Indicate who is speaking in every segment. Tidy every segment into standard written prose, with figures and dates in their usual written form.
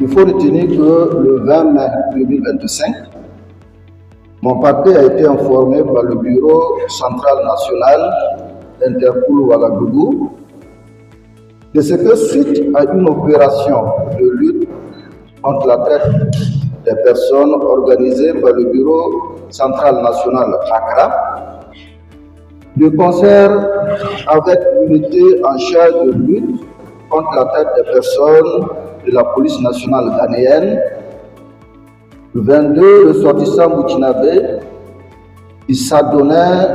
Speaker 1: Il faut retenir que le 20 mai 2025, mon parquet a été informé par le Bureau central national d'Interpol Ouagadougou de ce que suite à une opération de lutte contre la traite des personnes organisée par le Bureau central national Accra, de concert avec l'unité en charge de lutte contre la traite des personnes de la police nationale ghanéenne, le 22 ressortissants burkinabés qui s'adonnaient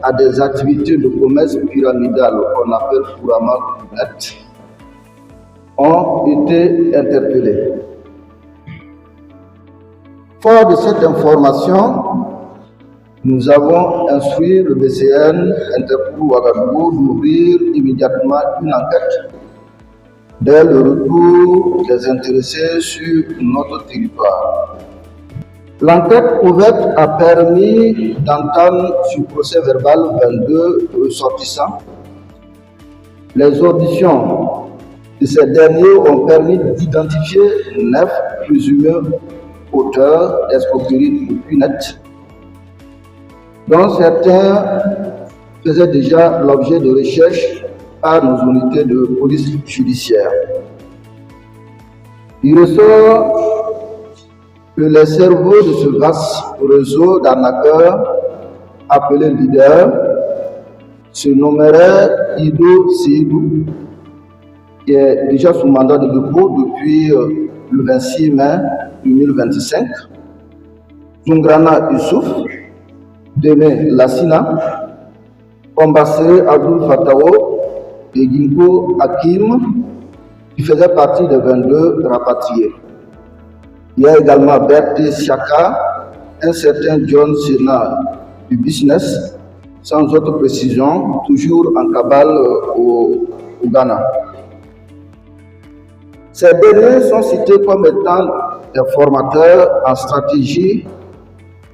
Speaker 1: à des activités de commerce pyramidal qu'on appelle couramment net, ont été interpellés. Fort de cette information, nous avons instruit le BCN Interpol Ouagadougou d'ouvrir immédiatement une enquête dès le retour des intéressés sur notre territoire. L'enquête ouverte a permis d'entendre sur procès verbal 22 ressortissants. Les auditions de ces derniers ont permis d'identifier 9 présumés auteurs d'escroqueries de Punet, dont certains faisaient déjà l'objet de recherches par nos unités de police judiciaire. Il ressort que les cerveaux de ce vaste réseau d'arnaqueurs appelé leader se nommerait Ido Seydou, qui est déjà sous mandat de dépôt depuis le 26 mai 2025, Zungrana Youssouf, Deme Lassina, Ombassere Abdul Fatao et Ginko Hakim, qui faisaient partie des 22 rapatriés. Il y a également Berthe Siaka, un certain John Sena du business, sans autre précision, toujours en cabale au Ghana. Ces derniers sont cités comme étant des formateurs en stratégie,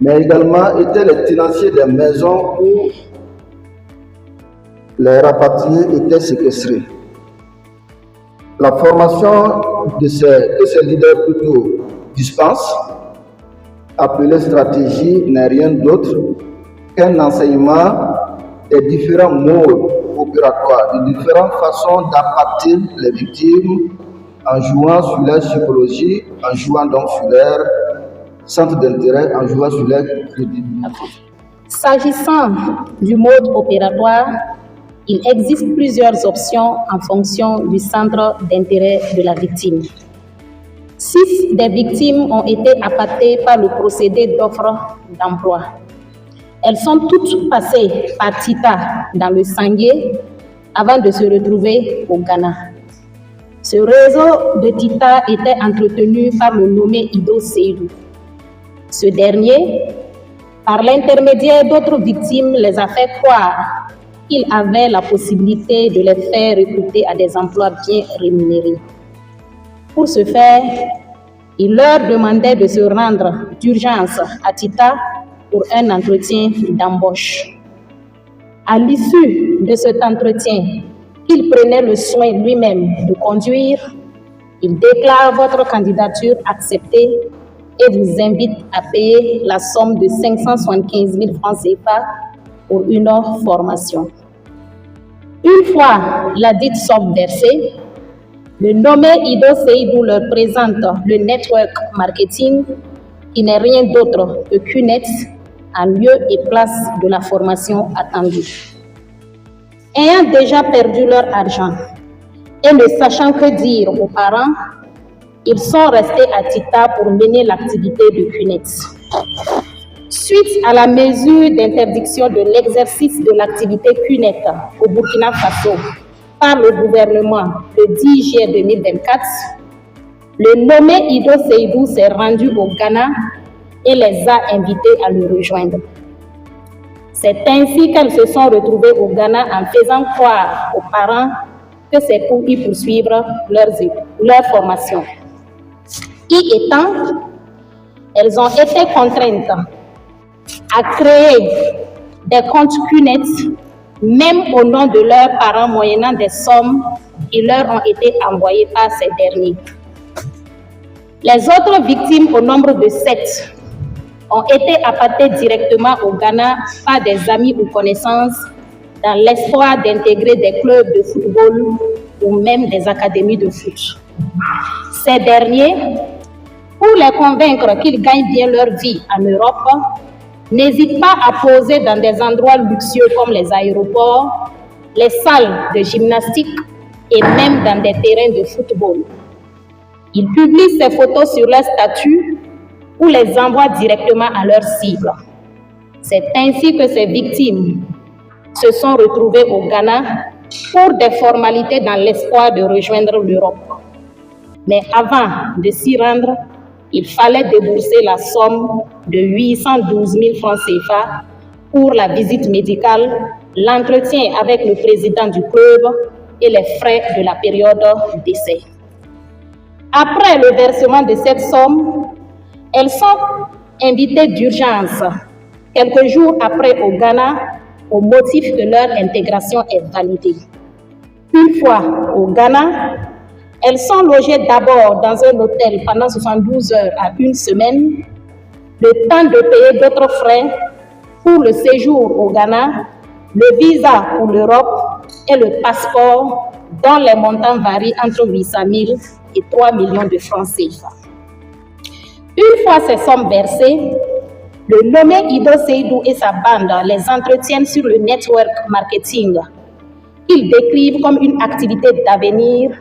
Speaker 1: mais également étaient les tenanciers des maisons où les rapatriés étaient séquestrés. La formation de ces leaders plutôt dispense, appelée stratégie, n'est rien d'autre qu'un enseignement des différents modes opératoires, des différentes façons d'impacter les victimes en jouant sur leur psychologie, en jouant donc sur leur centre d'intérêt, en jouant sur leur crédibilité.
Speaker 2: S'agissant du mode opératoire, il existe plusieurs options en fonction du centre d'intérêt de la victime. 6 des victimes ont été appâtées par le procédé d'offre d'emploi. Elles sont toutes passées par Tita dans le Sangué avant de se retrouver au Ghana. Ce réseau de Tita était entretenu par le nommé Ido Seydou. Ce dernier, par l'intermédiaire d'autres victimes, les a fait croire qu'il avait la possibilité de les faire recruter à des emplois bien rémunérés. Pour ce faire, il leur demandait de se rendre d'urgence à Tita pour un entretien d'embauche. À l'issue de cet entretien, qu'il prenait le soin lui-même de conduire, il déclare votre candidature acceptée et vous invite à payer la somme de 575 000 francs CFA pour une formation. Une fois la dite somme versée, le nommé Ido Seydou leur présente le network marketing qui n'est rien d'autre que QNET en lieu et place de la formation attendue. Ayant déjà perdu leur argent et ne sachant que dire aux parents, ils sont restés à Tita pour mener l'activité de QNET. Suite à la mesure d'interdiction de l'exercice de l'activité QNET au Burkina Faso par le gouvernement le 10 juillet 2024, le nommé Ido Seydou s'est rendu au Ghana et les a invités à le rejoindre. C'est ainsi qu'elles se sont retrouvées au Ghana en faisant croire aux parents que c'est pour y poursuivre leur formation. Y étant, elles ont été contraintes à créer des comptes QNET, même au nom de leurs parents, moyennant des sommes qui leur ont été envoyées par ces derniers. Les autres victimes, au nombre de 7, ont été appâtées directement au Ghana par des amis ou connaissances dans l'espoir d'intégrer des clubs de football ou même des académies de foot. Ces derniers, pour les convaincre qu'ils gagnent bien leur vie en Europe, n'hésitent pas à poser dans des endroits luxueux comme les aéroports, les salles de gymnastique et même dans des terrains de football. Ils publient ces photos sur leur statut ou les envoient directement à leur cible. C'est ainsi que ces victimes se sont retrouvées au Ghana pour des formalités dans l'espoir de rejoindre l'Europe. Mais avant de s'y rendre, il fallait débourser la somme de 812 000 francs CFA pour la visite médicale, l'entretien avec le président du club et les frais de la période d'essai. Après le versement de cette somme, elles sont invitées d'urgence quelques jours après au Ghana au motif que leur intégration est validée. Une fois au Ghana, elles sont logées d'abord dans un hôtel pendant 72 heures à une semaine, le temps de payer d'autres frais pour le séjour au Ghana, le visa pour l'Europe et le passeport dont les montants varient entre 800 000 et 3 millions de francs CFA. Une fois ces sommes versées, le nommé Ido Seydou et sa bande les entretiennent sur le network marketing. Ils décrivent comme une activité d'avenir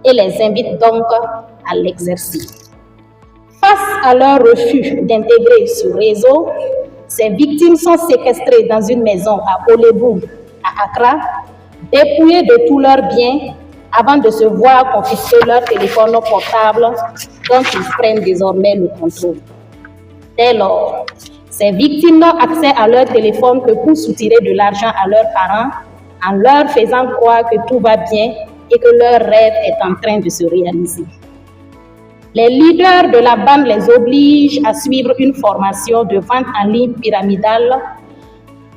Speaker 2: et les invitent donc à l'exercer. Face à leur refus d'intégrer ce réseau, ces victimes sont séquestrées dans une maison à Olebou, à Accra, dépouillées de tous leurs biens avant de se voir confisquer leur téléphone portable dont ils prennent désormais le contrôle. Dès lors, ces victimes n'ont accès à leur téléphone que pour soutirer de l'argent à leurs parents en leur faisant croire que tout va bien et que leur rêve est en train de se réaliser. Les leaders de la bande les obligent à suivre une formation de vente en ligne pyramidale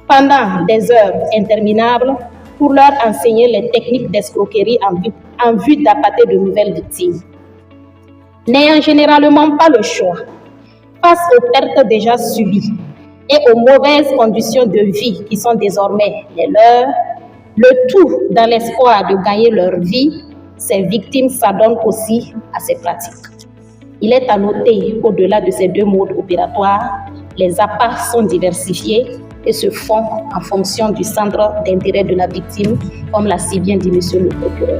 Speaker 2: pendant des heures interminables pour leur enseigner les techniques d'escroquerie en vue d'appâter de nouvelles victimes. N'ayant généralement pas le choix, face aux pertes déjà subies et aux mauvaises conditions de vie qui sont désormais les leurs, le tout dans l'espoir de gagner leur vie, ces victimes s'adonnent aussi à ces pratiques. Il est à noter qu'au-delà de ces deux modes opératoires, les appâts sont diversifiés et se font en fonction du centre d'intérêt de la victime, comme l'a si bien dit Monsieur le procureur.